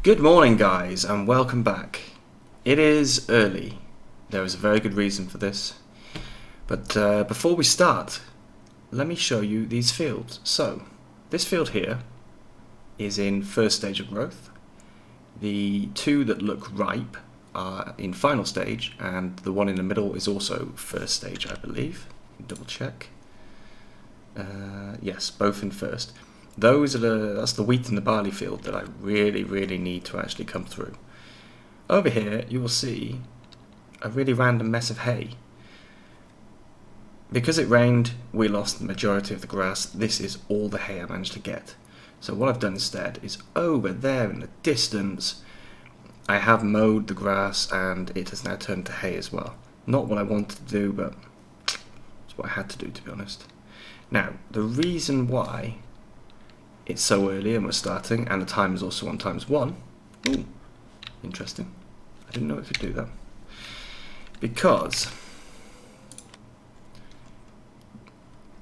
Good morning, guys, and welcome back. It is early. There is a very good reason for this. But before we start, let me show you these fields. So, this field here is in first stage of growth. The two that look ripe are in final stage, and the one in the middle is also first stage, I believe. Double check. Yes, both in first. That's the wheat and the barley field that I really need to actually come through. Over here you will see a really random mess of hay. Because it rained, we lost the majority of the grass. This is all the hay I managed to get. So what I've done instead is over there in the distance, I have mowed the grass and it has now turned to hay as well. Not what I wanted to do, but it's what I had to do, to be honest. Now, the reason why it's so early and we're starting, and the time is also on ×1. Ooh, interesting. I didn't know it could do that. Because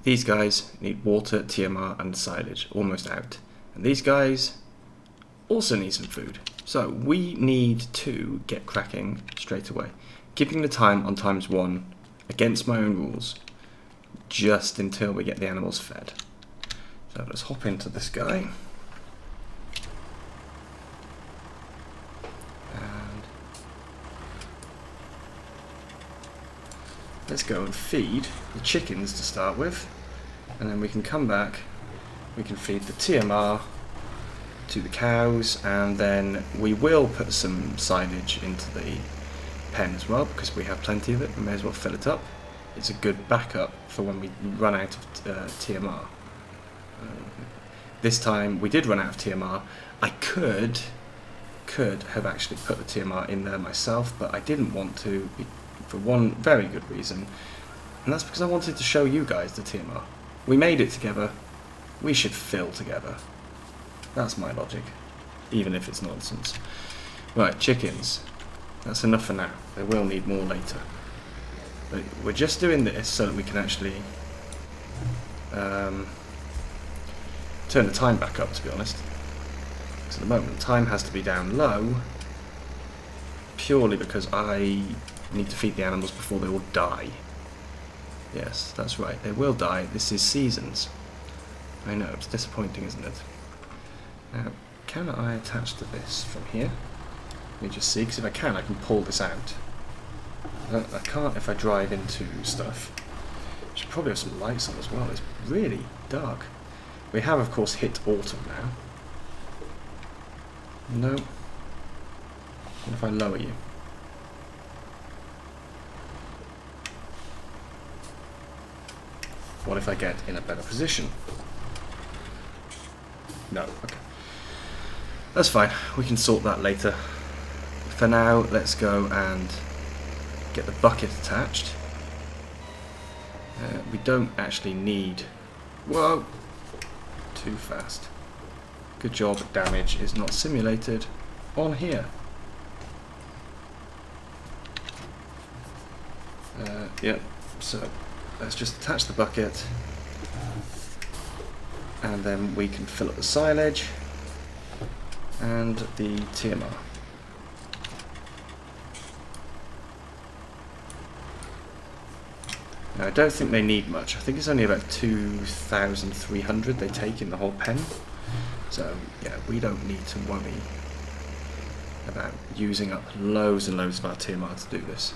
these guys need water, TMR, and silage, almost out. And these guys also need some food. So we need to get cracking straight away. Keeping the time on ×1 against my own rules, just until we get the animals fed. So let's hop into this guy. And let's go and feed the chickens to start with. And then we can come back, we can feed the TMR to the cows, and then we will put some silage into the pen as well, because we have plenty of it. We may as well fill it up. It's a good backup for when we run out of TMR. This time we did run out of TMR. I could have actually put the TMR in there myself, but I didn't want to, for one very good reason, and that's because I wanted to show you guys the TMR. We made it together, we should fill together. That's my logic, even if it's nonsense. Right, chickens. That's enough for now. They will need more later. But we're just doing this so that we can actually turn the time back up, to be honest. So at the moment, time has to be down low, purely because I need to feed the animals before they all die. Yes, that's right, they will die. This is seasons. I know, it's disappointing, isn't it? Now, can I attach to this from here? Let me just see, because if I can pull this out. I can't if I drive into stuff. I should probably have some lights on as well. It's really dark. We have, of course, hit autumn now. No. What if I lower you? What if I get in a better position? No, okay. That's fine. We can sort that later. For now, let's go and get the bucket attached. We don't actually need... Whoa! Too fast. Good job, damage is not simulated on here. Yep, so let's just attach the bucket and then we can fill up the silage and the TMR. Now, I don't think they need much. I think it's only about 2,300 they take in the whole pen. So, yeah, we don't need to worry about using up loads and loads of our TMR to do this.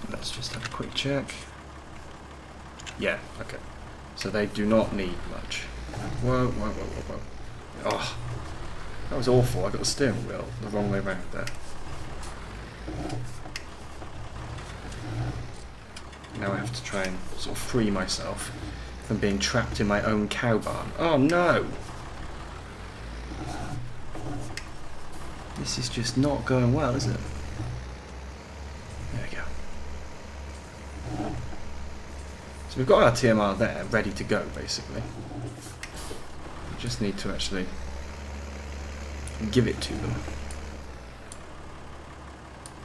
Let's just have a quick check. Yeah, okay. So they do not need much. Whoa. Oh, that was awful. I got the steering wheel the wrong way around there. Now I have to try and sort of free myself from being trapped in my own cow barn. Oh no! This is just not going well, is it? There we go. So we've got our TMR there, ready to go, basically. We just need to actually give it to them,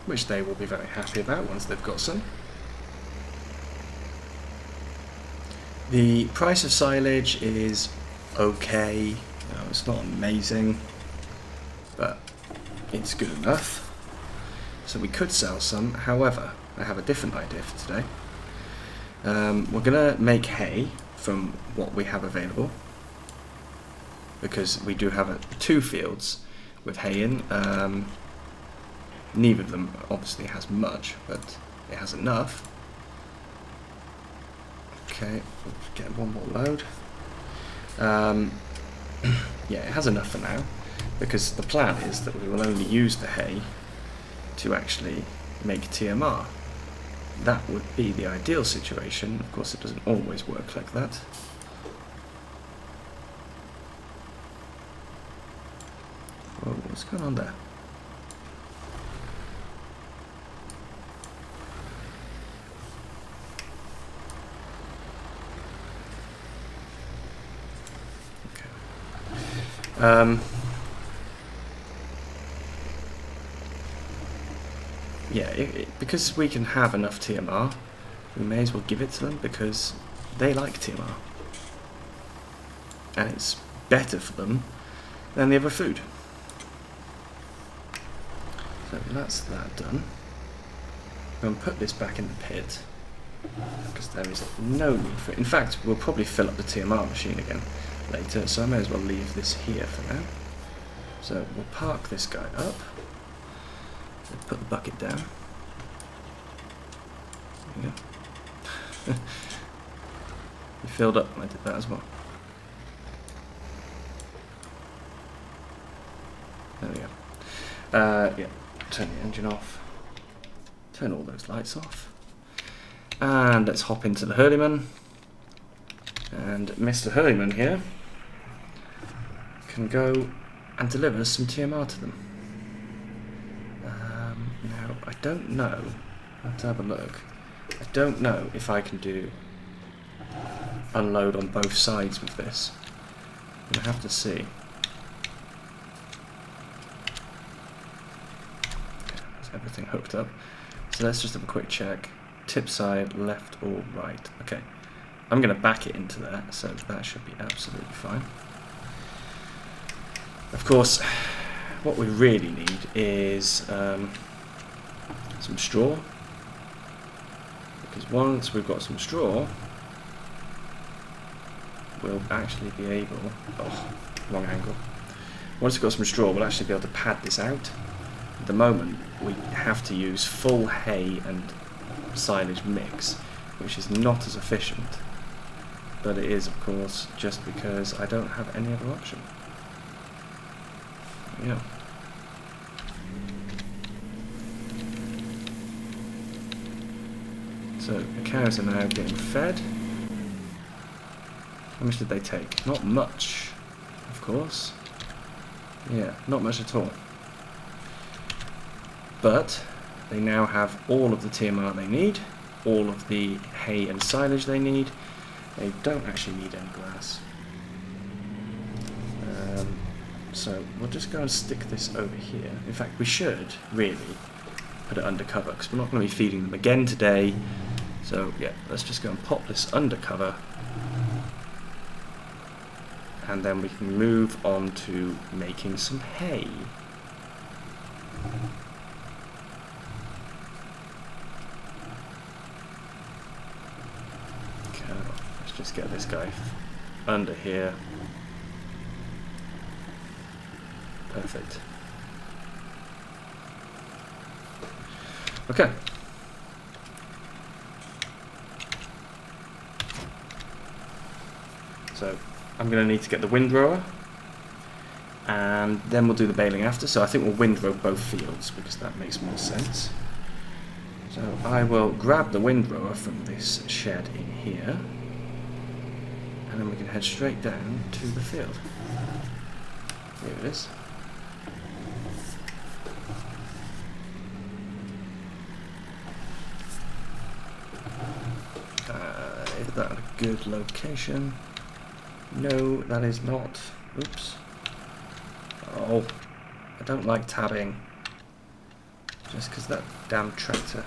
which they will be very happy about once they've got some. The price of silage is okay. You know, it's not amazing, but it's good enough. So we could sell some. However, I have a different idea for today. We're going to make hay from what we have available, because we do have 2 fields with hay in. Neither of them obviously has much, but it has enough. Okay, we'll get one more load. Yeah, it has enough for now, because the plan is that we will only use the hay to actually make TMR. That would be the ideal situation. Of course, it doesn't always work like that. Whoa, what's going on there? Yeah, because we can have enough TMR, we may as well give it to them, because they like TMR. And it's better for them than the other food. So that's that done. I'm going to put this back in the pit, because there is no need for it. In fact, we'll probably fill up the TMR machine again later, so I may as well leave this here for now. So we'll park this guy up. Put the bucket down. There you go. You filled up when I did that as well. There we go. Yeah, turn the engine off. Turn all those lights off. And let's hop into the Hurleyman. And Mr. Hurleyman here can go and deliver some TMR to them. Now, I don't know. I'll have to have a look. I don't know if I can do unload on both sides with this. I'm going to have to see. Okay, is everything hooked up? So let's just have a quick check. Tip side, left or right. Okay. I'm going to back it into there, so that should be absolutely fine. Of course, what we really need is some straw, because once we've got some straw, we'll actually be able, oh, wrong angle. Once we've got some straw, we'll actually be able to pad this out. At the moment, we have to use full hay and silage mix, which is not as efficient, but it is, of course, just because I don't have any other option. Yeah. So the cows are now getting fed. How much did they take? Not much, of course. Yeah, not much at all. But they now have all of the TMR they need, all of the hay and silage they need. They don't actually need any grass. So we'll just go and stick this over here. In fact, we should really put it under cover, because we're not going to be feeding them again today. So yeah, let's just go and pop this under cover, and then we can move on to making some hay. Okay, let's just get this guy under here. Perfect. Okay. So I'm going to need to get the windrower, and then we'll do the baling after. So I think we'll windrow both fields, because that makes more sense. So I will grab the windrower from this shed in here, and then we can head straight down to the field. Here it is. Is that a good location? No, that is not. Oops. Oh, I don't like tabbing. Just because that damn tractor,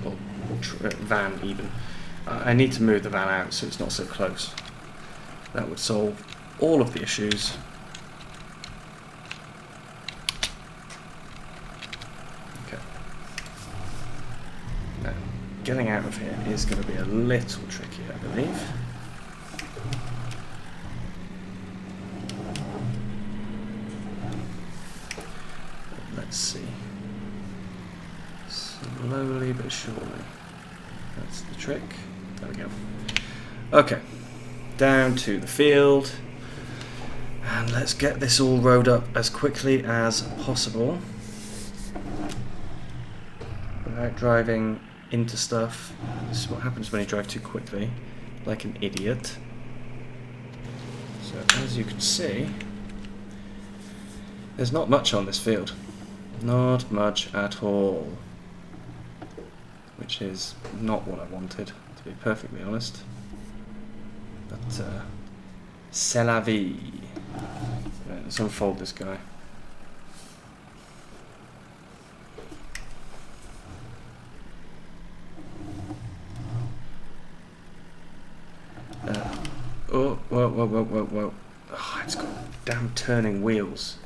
or van even, I need to move the van out so it's not so close. That would solve all of the issues. Okay. Now, getting out of here is going to be a little tricky, I believe. Let's see. Slowly but surely. That's the trick. There we go. Okay. Down to the field. And let's get this all rode up as quickly as possible. Without driving into stuff. This is what happens when you drive too quickly. Like an idiot. So as you can see, there's not much on this field. Not much at all. Which is not what I wanted, to be perfectly honest. But, c'est la vie. Right, let's unfold this guy. Oh, whoa. Oh, it's got damn turning wheels.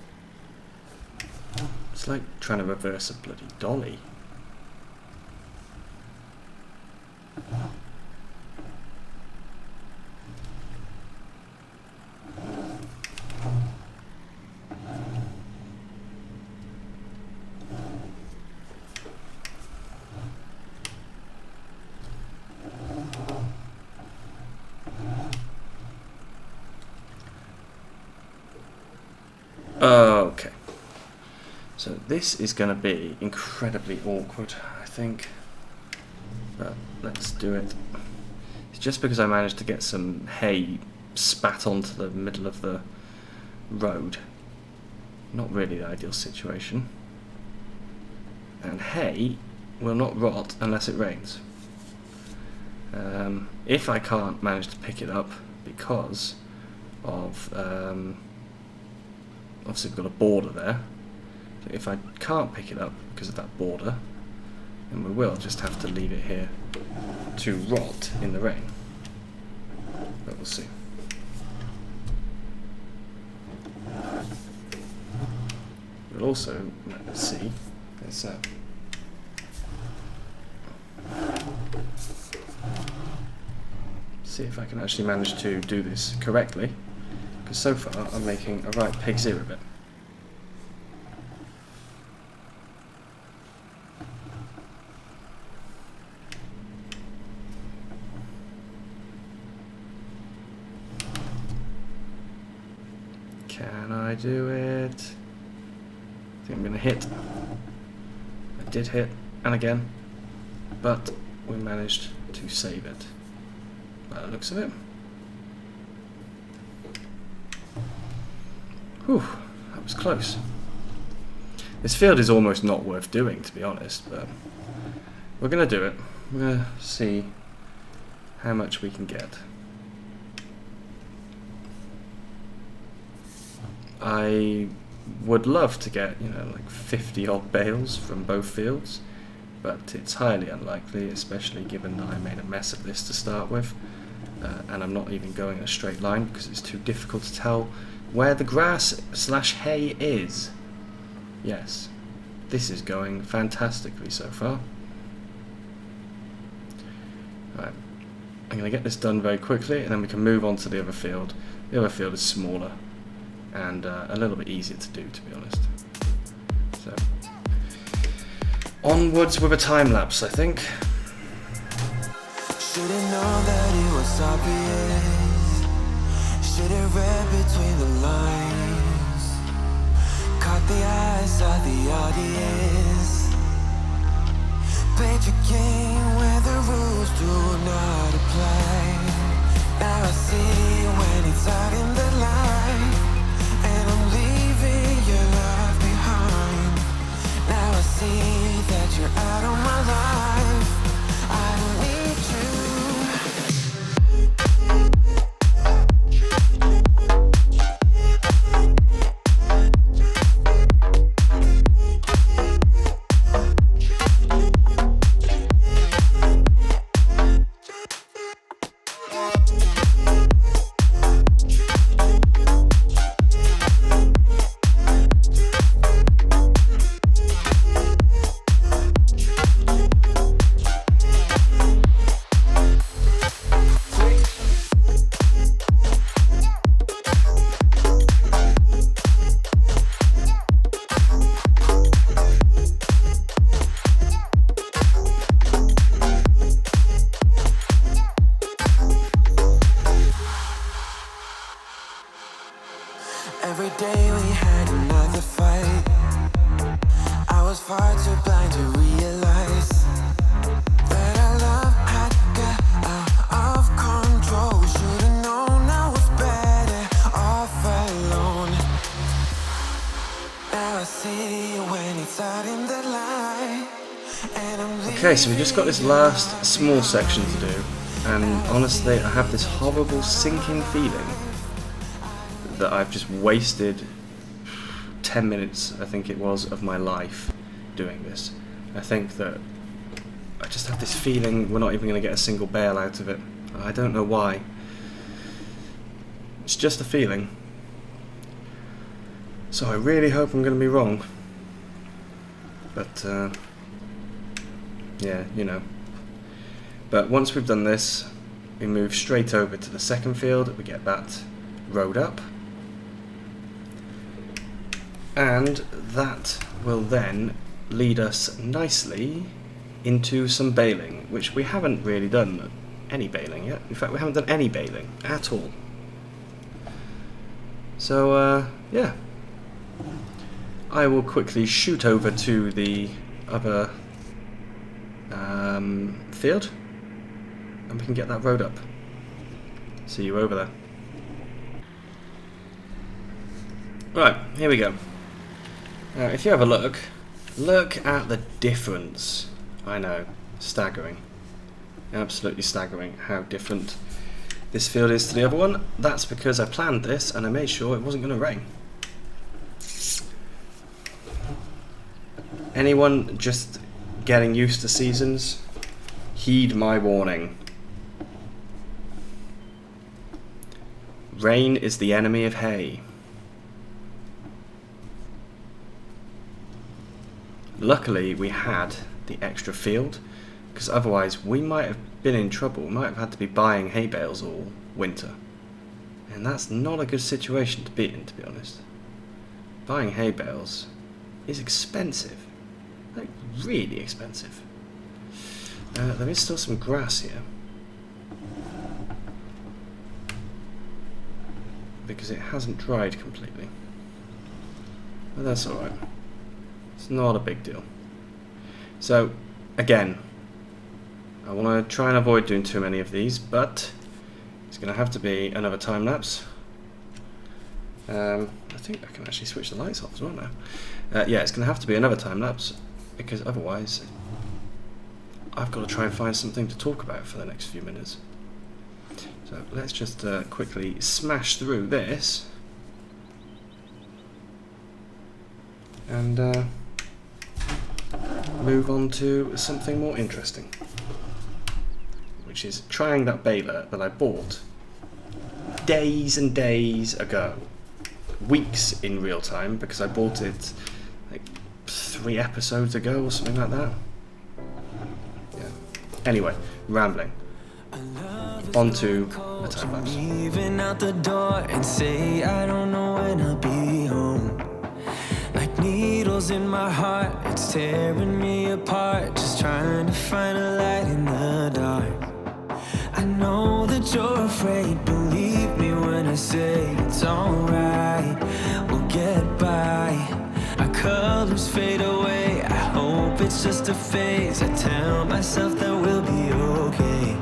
It's like trying to reverse a bloody dolly. Okay. So this is going to be incredibly awkward, I think. But let's do it. It's just because I managed to get some hay spat onto the middle of the road. Not really the ideal situation. And hay will not rot unless it rains. If I can't manage to pick it up because of obviously we've got a border there. So if I can't pick it up because of that border, then we will just have to leave it here to rot in the rain. But we'll see. We'll also see. There's see if I can actually manage to do this correctly. Because so far I'm making a right pig's ear of it. Can I do it? I think I'm going to hit. I did hit, and again, but we managed to save it. By the looks of it. Whew, that was close. This field is almost not worth doing, to be honest, but we're going to do it. We're going to see how much we can get. I would love to get, like 50 odd bales from both fields, but it's highly unlikely, especially given that I made a mess of this to start with, and I'm not even going in a straight line because it's too difficult to tell where the grass/hay is. Yes, this is going fantastically so far. Right, I'm going to get this done very quickly, and then we can move on to the other field. The other field is smaller and a little bit easier to do, to be honest. So, onwards with a time lapse, I think. Should've known that it was obvious. Should've read between the lines. Caught the eyes of the audience. Played your game where the rules do not apply. Now I see when it's out in the light. And I'm leaving your life behind. Now I see that you're out of my life. I don't need you. Okay, so we just got this last small section to do, and honestly I have this horrible sinking feeling that I've just wasted 10 minutes, I think it was, of my life doing this. I think that I just have this feeling we're not even going to get a single bale out of it. I don't know why. It's just a feeling. So I really hope I'm going to be wrong. But, yeah, you know. But once we've done this, we move straight over to the second field. We get that rowed up. And that will then lead us nicely into some baling, which we haven't really done any baling yet. In fact, we haven't done any baling at all. So, yeah. I will quickly shoot over to the other field, and we can get that rowed up. See you over there. Right, here we go. Now, if you have a look at the difference. I know, staggering. Absolutely staggering how different this field is to the other one. That's because I planned this and I made sure it wasn't going to rain. Anyone just getting used to seasons, heed my warning. Rain is the enemy of hay. Luckily we had the extra field, because otherwise we might have been in trouble. We might have had to be buying hay bales all winter, and that's not a good situation to be in, to be honest. Buying hay bales is expensive, like really expensive. There is still some grass here, because it hasn't dried completely, but that's alright. It's not a big deal. So, again, I want to try and avoid doing too many of these, but it's going to have to be another time lapse. I think I can actually switch the lights off as well now. Yeah, it's going to have to be another time lapse, because otherwise I've got to try and find something to talk about for the next few minutes. So let's just quickly smash through this and move on to something more interesting, which is trying that baler that I bought days and days ago, weeks in real time, because I bought it like 3 episodes ago or something like that. Yeah. Anyway, rambling. On to the time lapse. Leaving out the door and say I don't know when I'll be home. Like needles in my heart, it's tearing me apart. Just trying to find a light in the dark. I know that you're afraid, believe me when I say it's alright. We'll get by. Our colors fade away, I hope it's just a phase. I tell myself that we'll be okay.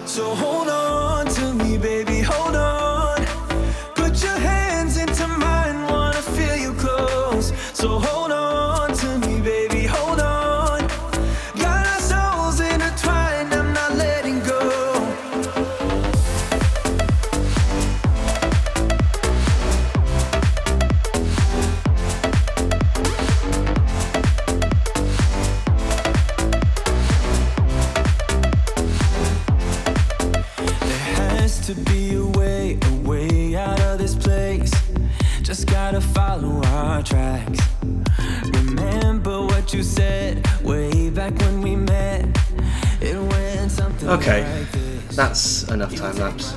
So hold on to me, baby, hold on. Put your hands into mine, wanna feel you close. So hold on to me, baby, hold on. Got our souls intertwined, I'm not letting go. To be a way out of this place. Just gotta follow our tracks. Remember what you said way back when we met. It went something Okay, like this. that's enough time lapse.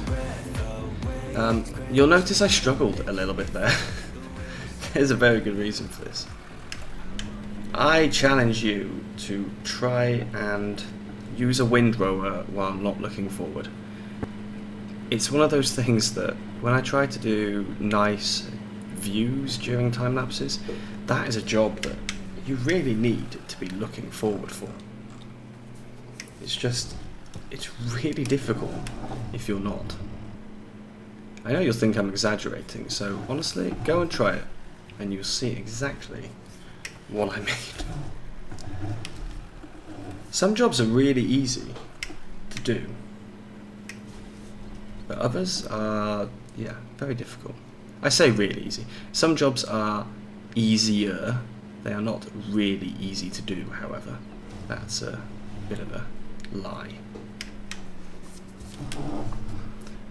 You'll notice I struggled a little bit there. There's a very good reason for this. I challenge you to try and use a windrower while not looking forward. It's one of those things that when I try to do nice views during time lapses, that is a job that you really need to be looking forward for. It's really difficult if you're not. I know you'll think I'm exaggerating, so honestly, go and try it and you'll see exactly what I mean. Some jobs are really easy to do, but others are, yeah, very difficult. I say really easy. Some jobs are easier. They are not really easy to do, however. That's a bit of a lie.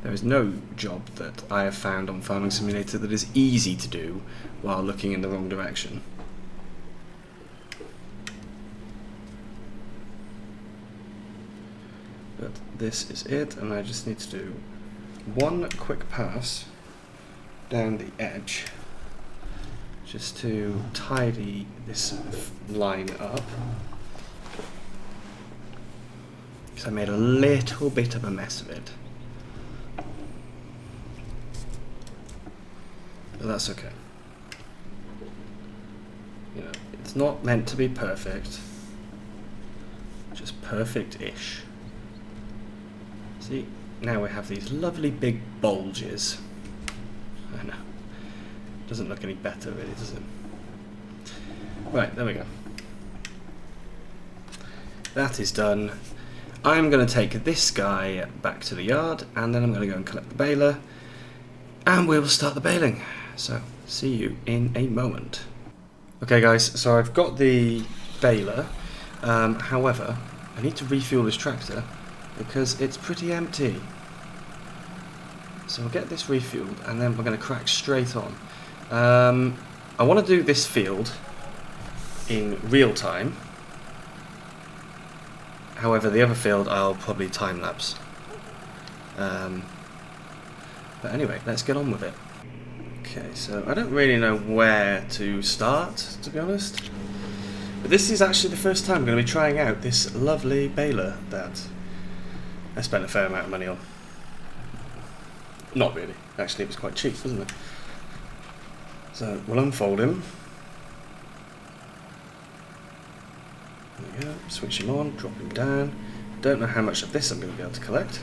There is no job that I have found on Farming Simulator that is easy to do while looking in the wrong direction. But this is it, and I just need to do one quick pass down the edge just to tidy this line up, because I made a little bit of a mess of it. But that's okay. You know, it's not meant to be perfect, just perfect-ish. See, now we have these lovely big bulges. I know. Doesn't look any better really, does it? Right, there we go. That is done. I'm going to take this guy back to the yard, and then I'm going to go and collect the baler, and we will start the baling. So, see you in a moment. Okay guys, so I've got the baler, however, I need to refuel this tractor because it's pretty empty. So we'll get this refueled, and then we're going to crack straight on. I want to do this field in real time. However, the other field I'll probably time-lapse. But anyway, let's get on with it. Okay, so I don't really know where to start, to be honest. But this is actually the first time I'm going to be trying out this lovely baler that I spent a fair amount of money on. Not really. Actually, it was quite cheap, wasn't it? So, we'll unfold him. There we go. Switch him on, drop him down. Don't know how much of this I'm going to be able to collect.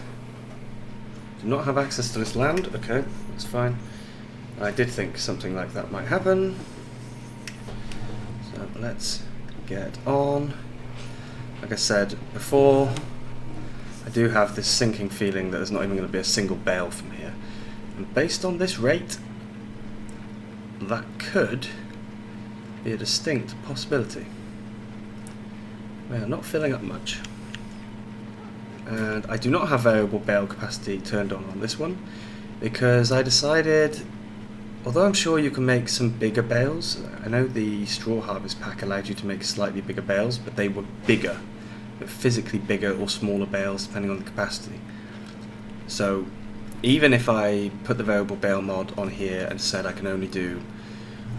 Do not have access to this land. Okay, that's fine. I did think something like that might happen. So, let's get on. Like I said before, I do have this sinking feeling that there's not even going to be a single bale from here. And based on this rate, that could be a distinct possibility. We are not filling up much. And I do not have variable bale capacity turned on this one, because I decided, although I'm sure you can make some bigger bales, I know the straw harvest pack allowed you to make slightly bigger bales, but they were bigger, physically bigger or smaller bales depending on the capacity. So even if I put the variable bale mod on here and said I can only do,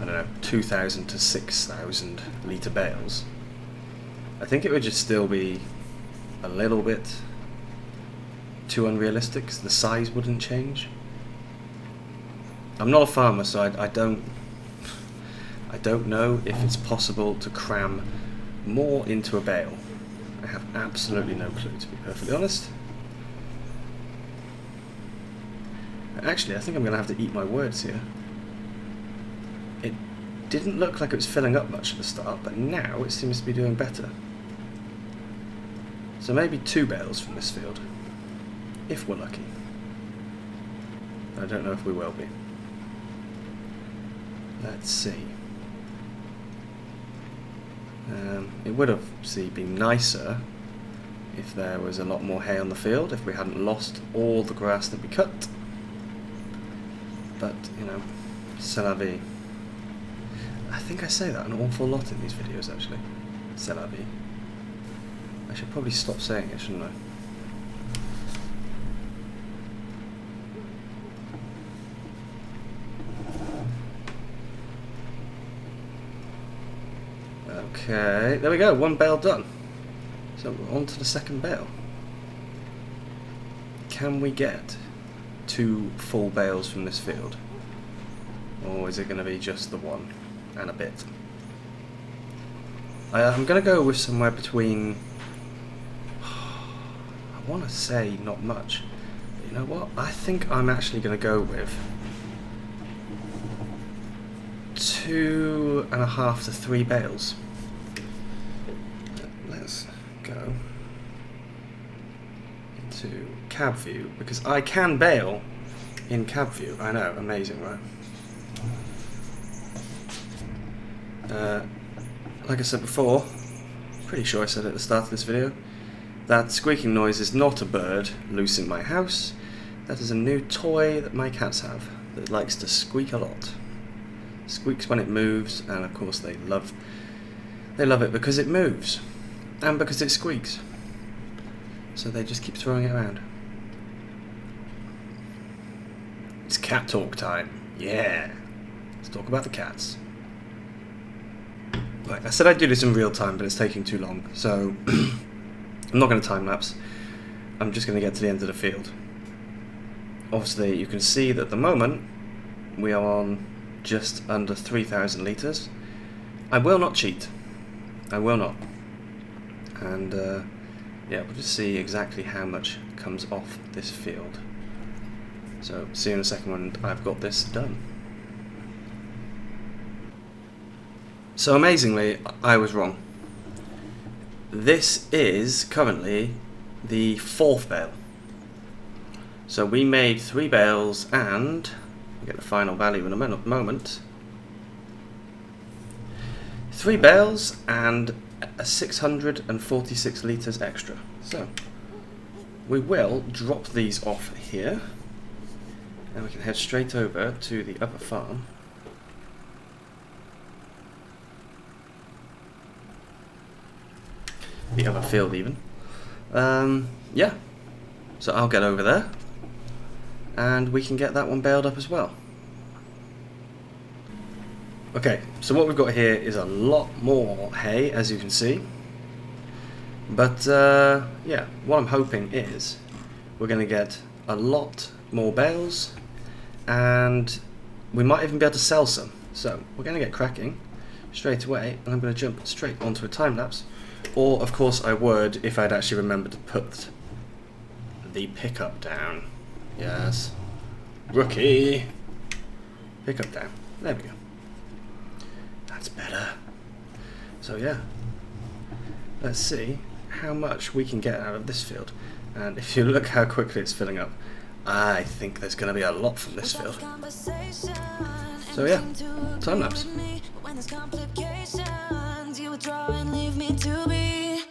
I don't know, 2,000 to 6,000 litre bales, I think it would just still be a little bit too unrealistic, because the size wouldn't change. I'm not a farmer, so I don't know if it's possible to cram more into a bale. I have absolutely no clue, to be perfectly honest. Actually, I think I'm going to have to eat my words here. It didn't look like it was filling up much at the start, but now it seems to be doing better. So maybe 2 bales from this field, if we're lucky. I don't know if we will be. Let's see. It would have been nicer if there was a lot more hay on the field, if we hadn't lost all the grass that we cut. But, you know, c'est la vie. I think I say that an awful lot in these videos, actually. C'est la vie. I should probably stop saying it, shouldn't I? Okay, there we go, 1 bale done. So we're on to the second bale. Can we get 2 full bales from this field? Or is it going to be just the 1 and a bit? I'm going to go with somewhere between, I want to say not much. But you know what? I think I'm actually going to go with 2.5 to 3 bales. Let's go go into cab view, because I can bale in cab view. I know, amazing, right? Like I said before, pretty sure I said at the start of this video, that squeaking noise is not a bird loose in my house. That is a new toy that my cats have that likes to squeak a lot. Squeaks when it moves, and of course they love it because it moves and because it squeaks. So they just keep throwing it around. It's cat talk time. Yeah. Let's talk about the cats. Right, I said I'd do this in real time, but it's taking too long, so I'm not going to time lapse. I'm just going to get to the end of the field. Obviously, you can see that at the moment we are on just under 3,000 litres. I will not cheat. I will not. And yeah, we'll just see exactly how much comes off this field. So, see you in a second when I've got this done. So amazingly, I was wrong. This is currently the 4th bale. So we made 3 bales and, I'll get the final value in a moment, 3 bales and 646 litres extra. So we will drop these off here and we can head straight over to the upper farm. The other field even. Yeah, so I'll get over there and we can get that one baled up as well. Okay, so what we've got here is a lot more hay, as you can see, but yeah, what I'm hoping is we're going to get a lot more bales and we might even be able to sell some. So we're going to get cracking straight away and I'm going to jump straight onto a time lapse. Or, of course, I would if I'd actually remembered to put the pickup down. Yes. Rookie! Pickup down. There we go. That's better. So, yeah. Let's see how much we can get out of this field. And if you look how quickly it's filling up, I think there's going to be a lot from this field. So, yeah. Time lapse. You withdraw and leave me to be.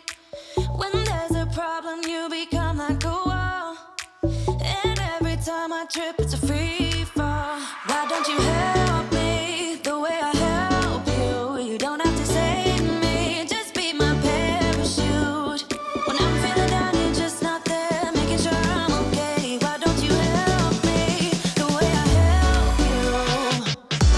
When there's a problem, you become like a wall. And every time I trip, it's a free fall. Why don't you help me the way I help you? You don't have to save me, just be my parachute. When I'm feeling down, you're just not there, making sure I'm okay. Why don't you help me the way I help you?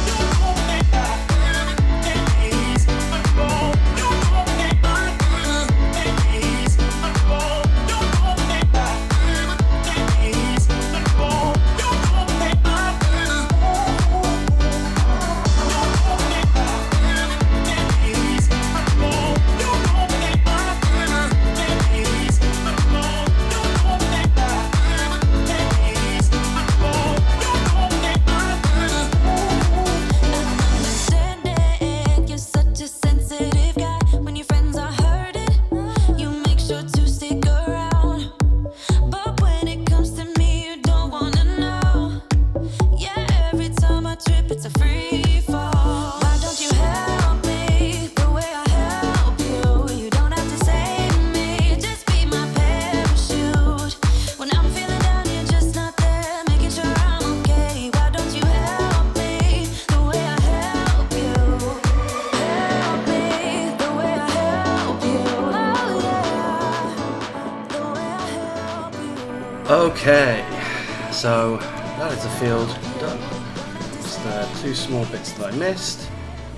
Okay, so that is the field done. It's the 2 small bits that I missed,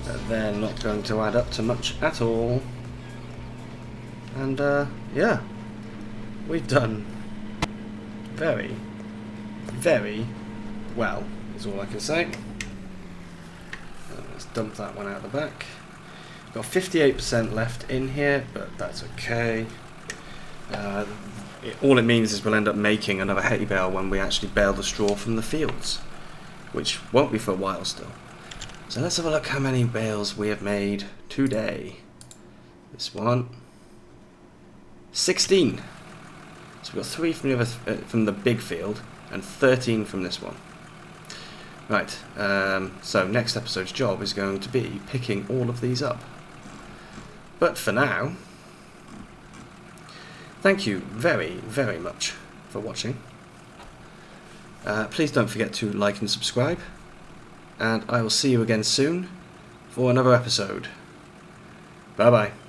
but they're not going to add up to much at all. And yeah, we've done very, very well, is all I can say. Let's dump that one out the back. Got 58% left in here, but that's okay. All it means is we'll end up making another hay bale when we actually bale the straw from the fields, which won't be for a while still. So let's have a look how many bales we have made today. This one, 16. So we've got 3 from the from the big field and 13 from this one. Right, so next episode's job is going to be picking all of these up. But for now, thank you very, very much for watching. Please don't forget to like and subscribe, and I will see you again soon for another episode. Bye bye.